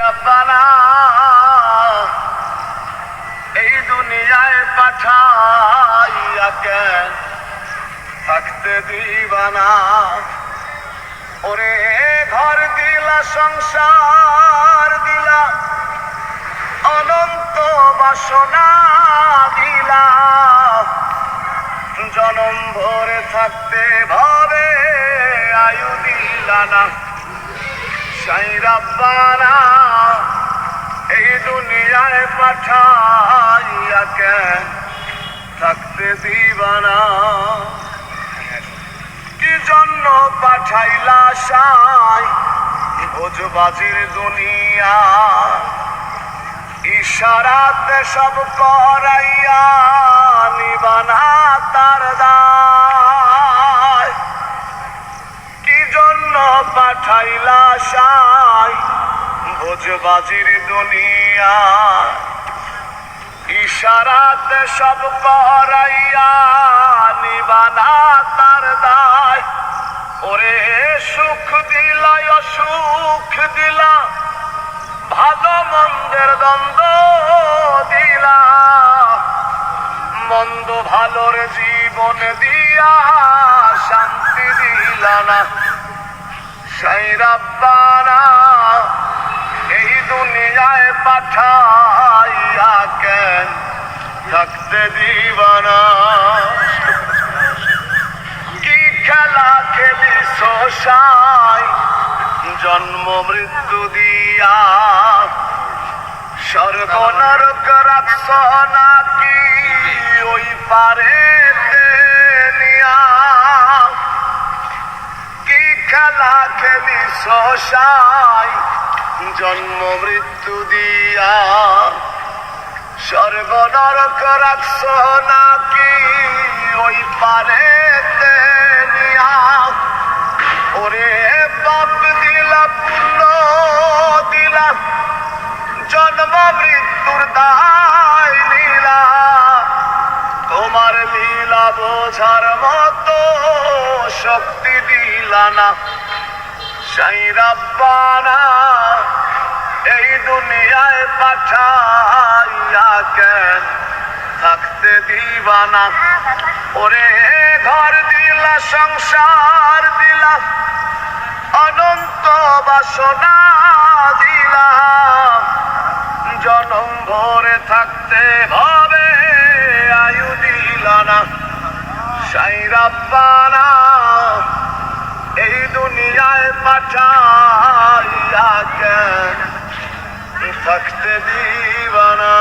রব্বানা এই দুনিয়ায় পাঠাইয়া কেন থাকতে দিবানা। ওরে ঘর দিলা, সংসার দিলা, অনন্ত বাসনা দিলা, জনম ভরে থাকতে ভাবে আয়ু দিলা না। সাই রব্বানা এই দুনিয়ায় পাঠাইয়া কেন থাকতে দিবানা। কি জন্য পাঠাইলা সাই ভোজবাজির দুনিয়া, ইশারাতে সব করাইয়া নিবানা তার দায়। কি জন্য পাঠাইলা সাই ভোজবাজির দুনিয়া, ইশারাতে সব করাইয়া নিবানা তার দায়। ওরে সুখ দিলা অসুখ দিলা, ভালো মন্দের দ্বন্দ্ব দিলা, মন্দ ভালোর জীবন দিয়া শান্তি দিলা না। সাই রব্বানা এই দুনিয়ায় পাঠাইয়া কেন থাকতে দিবানা। কি খেলা খেলিস সাই জন্ম মৃত্যু দিয়া, স্বর্গ নরক রাখছ নাকি ওই পারে নিয়া। কি খেলা খেলিস সাই জন্ম মৃত্যু দিয়া, স্বর্গ নরক রাখছ নাকি ওই পারে নিয়া। ওরে পাপ দিলা পুণ্য দিলা, জন্ম মৃত্যুর দায় লীলা, তোমার লীলা বোঝার মতো শক্তি দিলা না। সাই রব্বানা এই দুনিয়ায় পাঠাইয়া কেন থাকতে দিবানা। ওরে ঘর দিলা, সংসার দিলা, অনন্ত বাসনা দিলা, জনম ভরে থাকতে ভাবে আয়ু দিলা না। সাই রব্বানা এই দুনিয়ায় পাঠাইয়া কেন থাকতে দিবানা।